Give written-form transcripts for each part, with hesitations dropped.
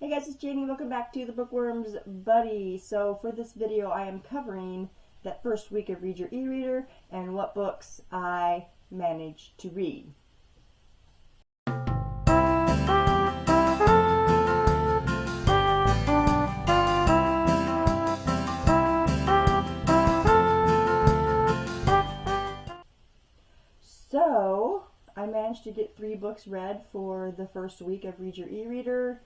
Hey guys, it's Janie. Welcome back to the Bookworms Buddy. So for this video, I am covering that first week of Read Your E-Reader and what books I managed to read. So I managed to get 3 books read for the first week of Read Your E-Reader.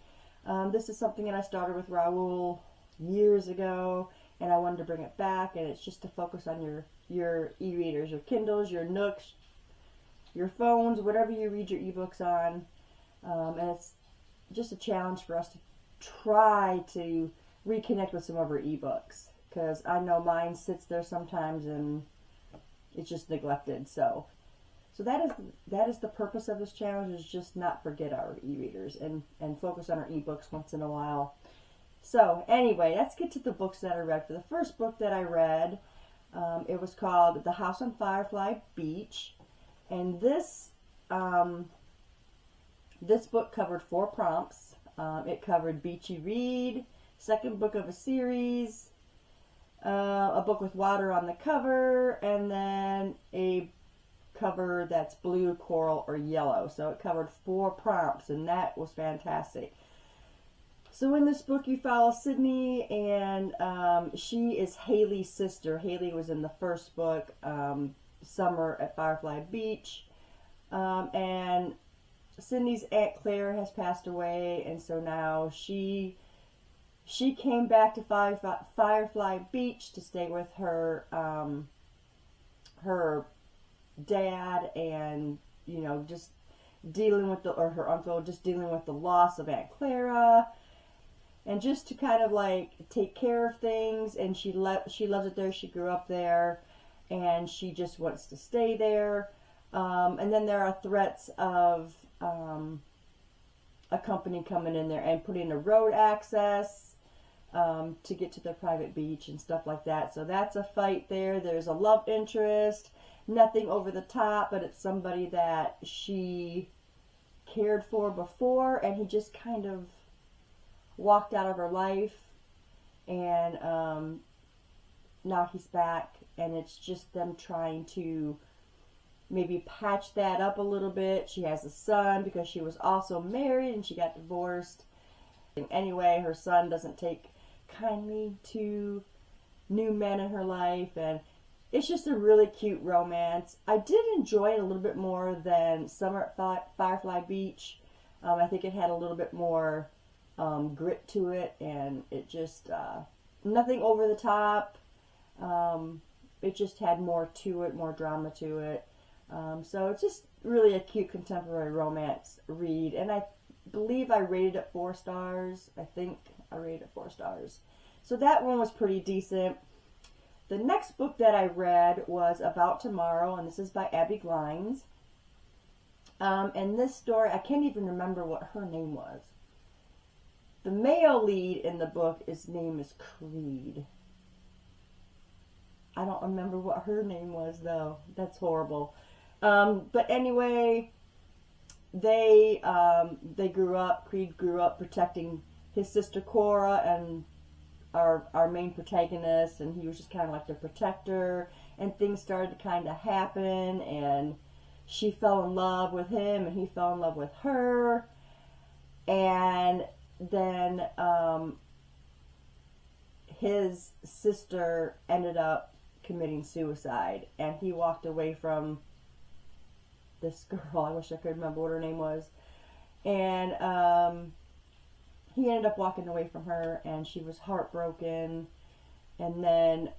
This is something that I started with Raoul years ago, and I wanted to bring it back, and it's just to focus on your e-readers, your Kindles, your Nooks, your phones, whatever you read your ebooks on. And it's just a challenge for us to try to reconnect with some of our ebooks, because I know mine sits there sometimes and it's just neglected. So that is the purpose of this challenge, is just not forget our e-readers and focus on our ebooks once in a while. So anyway, let's get to the books that I read. For the first book that I read, it was called The House on Firefly Beach, and this book covered 4 prompts. It covered Beachy Read, second book of a series, a book with water on the cover, and then a cover that's blue, coral, or yellow. So it covered 4 prompts, and that was fantastic. So in this book you follow Sydney, and she is Haley's sister. Haley was in the first book, Summer at Firefly Beach, and Sydney's Aunt Claire has passed away, and so now she came back to Firefly Beach to stay with her her dad, and just dealing with her uncle, just dealing with the loss of Aunt Clara, and just to kind of like take care of things. And she loves it there. She grew up there, and she just wants to stay there. And then there are threats of a company coming in there and putting a road access to get to their private beach and stuff like that. So that's a fight there. There's a love interest. Nothing over the top, but it's somebody that she cared for before, and he just kind of walked out of her life, and now he's back, and it's just them trying to maybe patch that up a little bit. She has a son because she was also married and she got divorced. And anyway, her son doesn't take kindly to new men in her life, and it's just a really cute romance. I did enjoy it a little bit more than Summer at Firefly Beach. I think it had a little bit more grit to it, and it just, nothing over the top. It just had more to it, more drama to it. So it's just really a cute contemporary romance read, and I believe I rated it 4 stars. I think I rated it 4 stars. So that one was pretty decent. The next book that I read was About Tomorrow, and this is by Abby Glines. And this story, I can't even remember what her name was. The male lead in the book, his name is Creed. I don't remember what her name was, though. That's horrible. But anyway, they grew up, Creed grew up protecting his sister Cora and our main protagonist, and he was just kind of like the protector, and things started to kind of happen, and she fell in love with him, and he fell in love with her, and then his sister ended up committing suicide, and he walked away from this girl. I wish I could remember what her name was. And he ended up walking away from her, and she was heartbroken. And then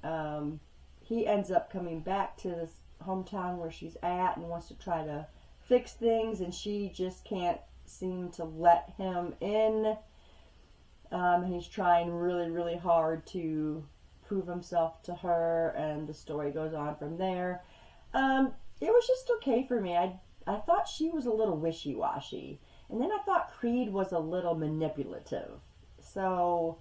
he ends up coming back to this hometown where she's at and wants to try to fix things, and she just can't seem to let him in. And he's trying really, really hard to prove himself to her, and the story goes on from there. It was just okay for me. I thought she was a little wishy-washy. And then I thought Creed was a little manipulative. So,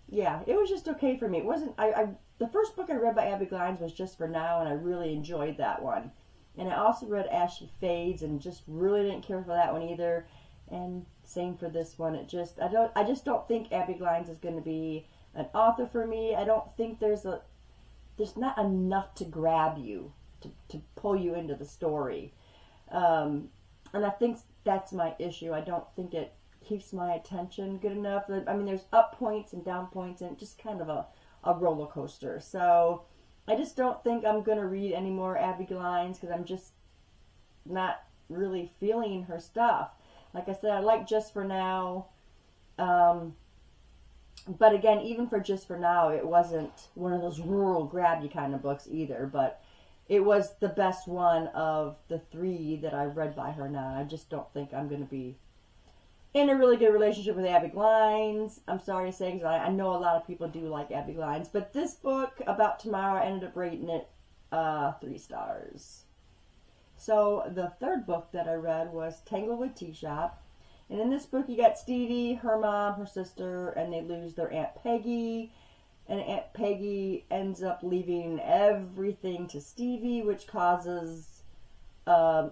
yeah, it was just okay for me. It wasn't, the first book I read by Abby Glines was Just for Now, and I really enjoyed that one. And I also read As She Fades, and just really didn't care for that one either. And Same for this one. I just don't think Abby Glines is going to be an author for me. I don't think there's not enough to grab you, to pull you into the story. And I think that's my issue. I don't think it keeps my attention good enough. I mean, there's up points and down points, and just kind of a roller coaster. So I just don't think I'm going to read any more Abby Glines, because I'm just not really feeling her stuff. Like I said, I like Just for Now. But again, even for Just for Now, it wasn't one of those rural grab you kind of books either. But it was the best one of the 3 that I read by her now. I just don't think I'm going to be in a really good relationship with Abby Glines. I'm sorry to say, because I know a lot of people do like Abby Glines. But this book, About Tomorrow, I ended up rating it 3 stars. So the third book that I read was Tanglewood Tea Shop. And in this book you got Stevie, her mom, her sister, and they lose their Aunt Peggy. And Aunt Peggy ends up leaving everything to Stevie, which causes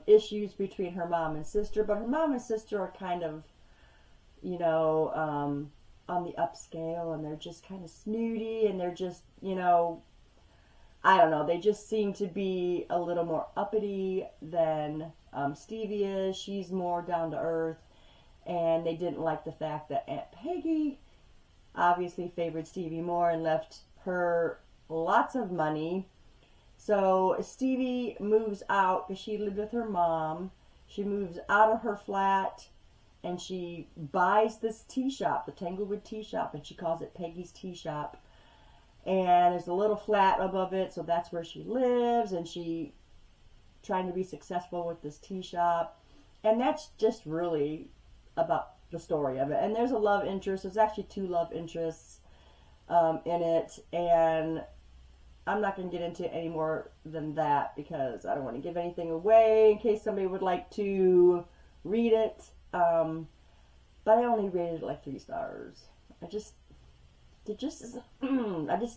issues between her mom and sister. But her mom and sister are kind of, you know, on the upscale, and they're just kind of snooty, and they're just, you know, I don't know, they just seem to be a little more uppity than Stevie is. She's more down to earth, and they didn't like the fact that Aunt Peggy obviously favored Stevie more and left her lots of money. So Stevie moves out, because she lived with her mom. She moves out of her flat, and she buys this tea shop, the Tanglewood Tea Shop, and she calls it Peggy's Tea Shop. And there's a little flat above it, so that's where she lives, and she trying to be successful with this tea shop. And that's just really about the story of it. And there's a love interest. There's actually 2 love interests in it, and I'm not going to get into any more than that, because I don't want to give anything away in case somebody would like to read it. But I only rated it like 3 stars. I just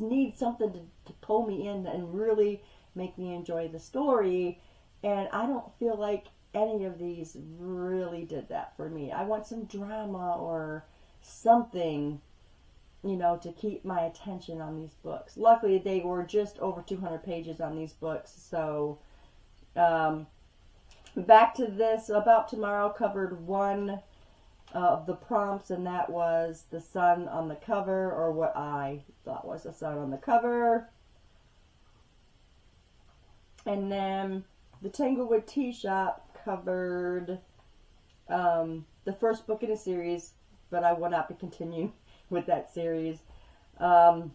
need something to pull me in and really make me enjoy the story, and I don't feel like any of these really did that for me. I want some drama or something, you know, to keep my attention on these books. Luckily, they were just over 200 pages on these books, so back to this. About Tomorrow covered one of the prompts, and that was the sun on the cover, or what I thought was the sun on the cover. And then the Tanglewood Tea Shop covered the first book in a series, but I will not be continuing with that series. And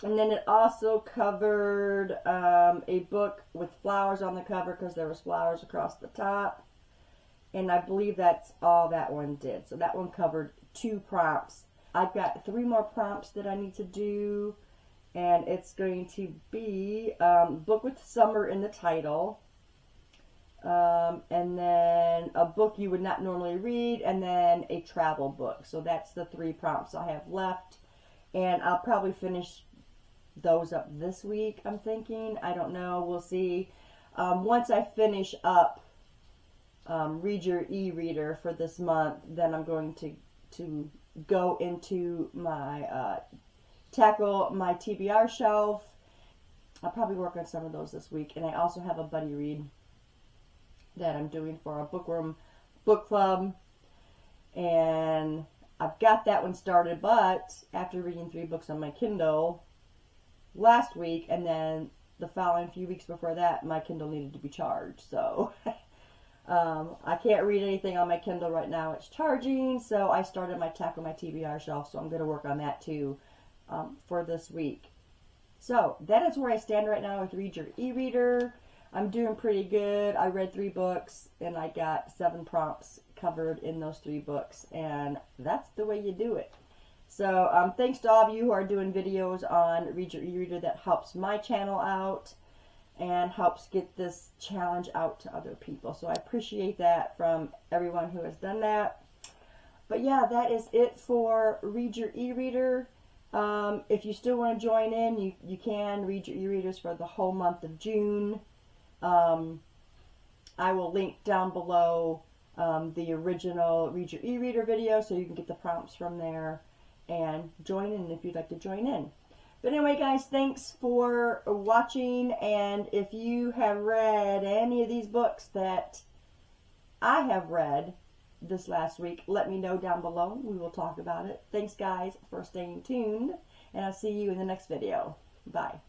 then it also covered a book with flowers on the cover, because there was flowers across the top. And I believe that's all that one did. So that one covered 2 prompts. I've got 3 more prompts that I need to do. And it's going to be book with summer in the title. And then a book you would not normally read. And then a travel book. So that's the 3 prompts I have left. And I'll probably finish those up this week, I'm thinking. I don't know. We'll see. Once I finish up Read Your E-Reader for this month, then I'm going to go into my tackle my TBR shelf. I'll probably work on some of those this week, and I also have a buddy read that I'm doing for a Bookworm book club, and I've got that one started. But after reading 3 books on my Kindle last week, and then the following few weeks before that, my Kindle needed to be charged, so I can't read anything on my Kindle right now. It's charging, so I started my Tackle My TBR shelf, so I'm going to work on that too for this week. So that is where I stand right now with Read Your E-Reader. I'm doing pretty good. I read 3 books, and I got 7 prompts covered in those 3 books, and that's the way you do it. So thanks to all of you who are doing videos on Read Your E-Reader. That helps my channel out and helps get this challenge out to other people. So I appreciate that from everyone who has done that. But yeah, that is it for Read Your E-Reader. If you still want to join in, you can read your e-readers for the whole month of June. I will link down below the original Read Your E-Reader video so you can get the prompts from there and join in if you'd like to join in. But anyway, guys, thanks for watching, and if you have read any of these books that I have read this last week, let me know down below. We will talk about it. Thanks, guys, for staying tuned, and I'll see you in the next video. Bye.